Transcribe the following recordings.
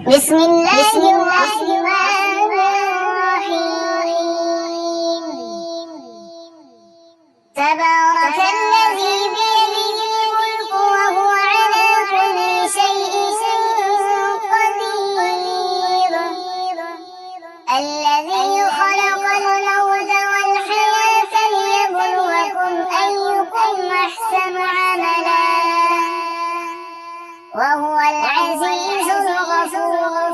بسم الله الرحمن الرحيم. تبارك الذي بيده الملك وهو على كل شيء قدير. الذي خلق الموت والحياة ليبلوكم أيكم أحسن عملا وهو العزيز الغفور.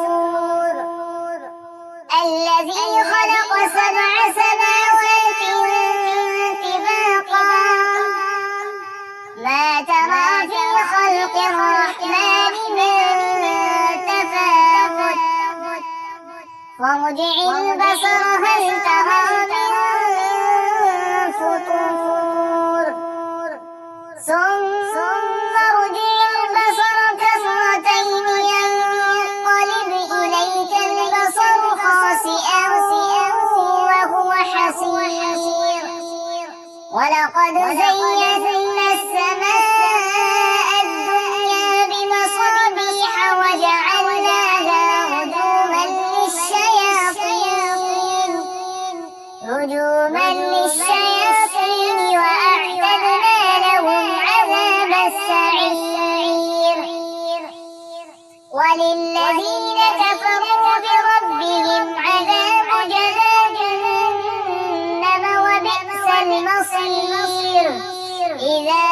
الذي خلق 7 سماوات طباقا ما ترى في خلق الرحمن من تفاوت فارجع البصر هل ترى من فطور ثم ارجع البصر كرتين ينقلب إليك البصر خاسئا وهو حسير. ولقد زينا السماء الدنيا بمصابيح وجعلناها رجوما للشياطين وأعتدنا لهم عذاب السعير. وللذين كفروا بربهم عذاب جهنم وبئس المصير. إذا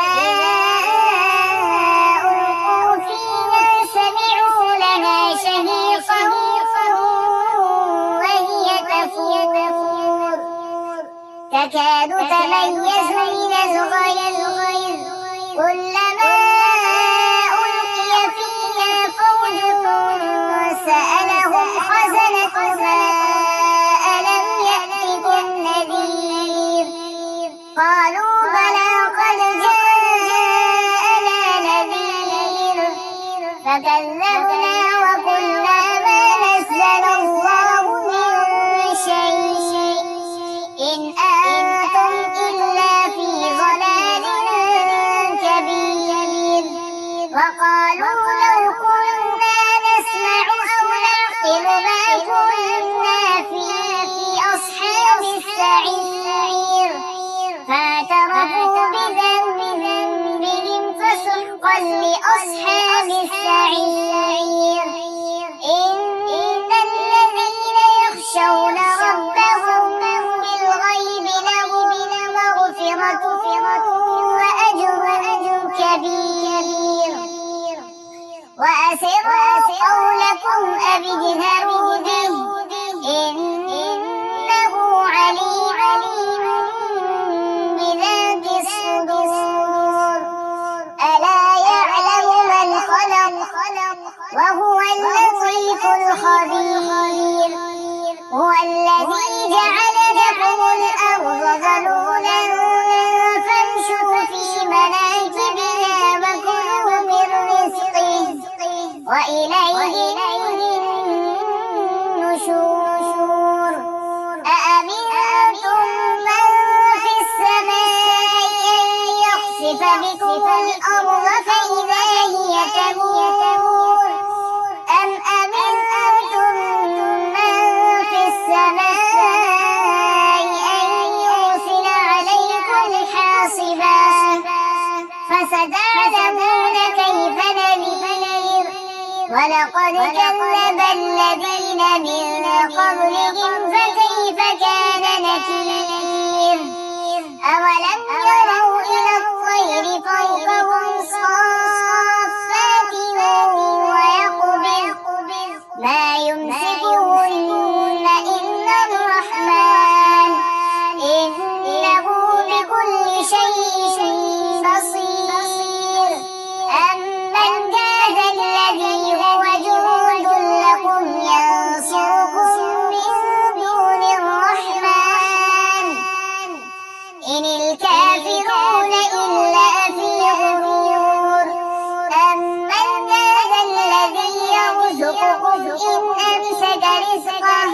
ألقوا فيها سمعوا لها شهيقا وهي تفور تكاد تميز من الغيظ كلما ألقي فيها فوج سألهم خزنتها ألم يأتكم نذير قالوا بلى قد جاءنا نذير فكذبنا وقلنا ما نزل الله من شيء إن أنتم إلا في ضلال كبير. وقالوا لو كنا نسمع أو نعقل ما كنا في أصحاب السعير فاعترفوا بذنبهم فسحقا لأصحاب السعير. إن الذين يخشون ربهم بالغيب لهم مغفرة وأجر كبير. وأسروا قولكم أو اجهروا به إنه عليم بذات الصدور. ألا يعلم من خلق وهو اللطيف الخبير. هو الذي جعل لكم الأرض ذلولا فامشوا في مناكبها وكلوا من رزقه وإليه النشور. أأمنتم من في السماء أن يخسف بكم الأرض فإذا هي تمور أم أمنتم من في السماء أن يرسل عليكم حاصبا فستعلمون كيف نذير. ولقد كذب الذين من قبلهم فكيف كان نكير. أولم يروا إلى الطير فوقهم صافات ويقبض ما يمسكهن إلا الرحمن إنه بكل شيء بصير. أمن هذا الذي هو جند لكم ينصركم من دون الرحمن إن الكافرون إلا في غرور. أمن هذا الذي يرزقكم إن أمسك رزقه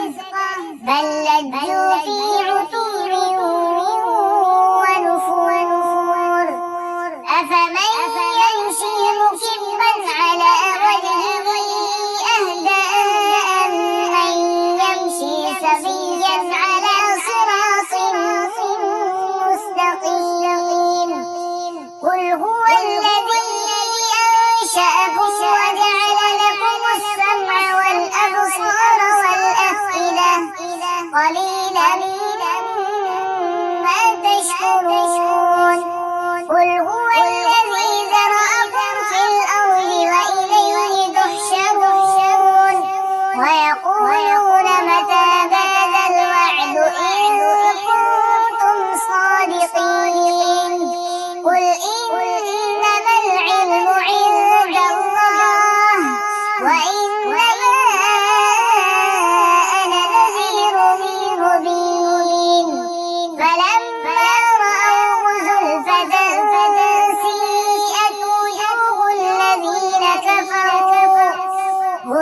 بل لجوا في عتو ونفور. أفمن يمشي مكبا على وجهه أهدى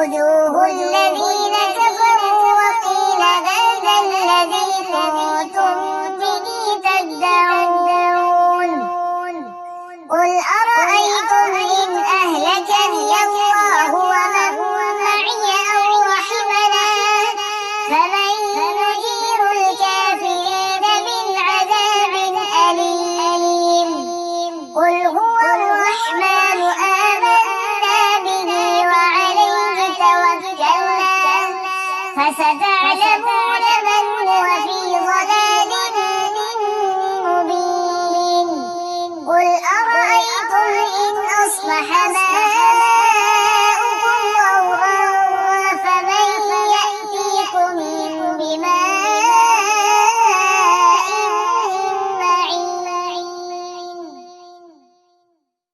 وجوه الذين كفروا وقيل هذا الذي كنتم به تدعون قل أرأيتم إن أهلكني الله ومن معي أو رحمنا فمن يجير الكافرين من عذاب أليم قل هو الرحمن آمنا به وعليه توكلنا فستعلمون من هو في ضلال مبين قل أرأيتم إن أصبح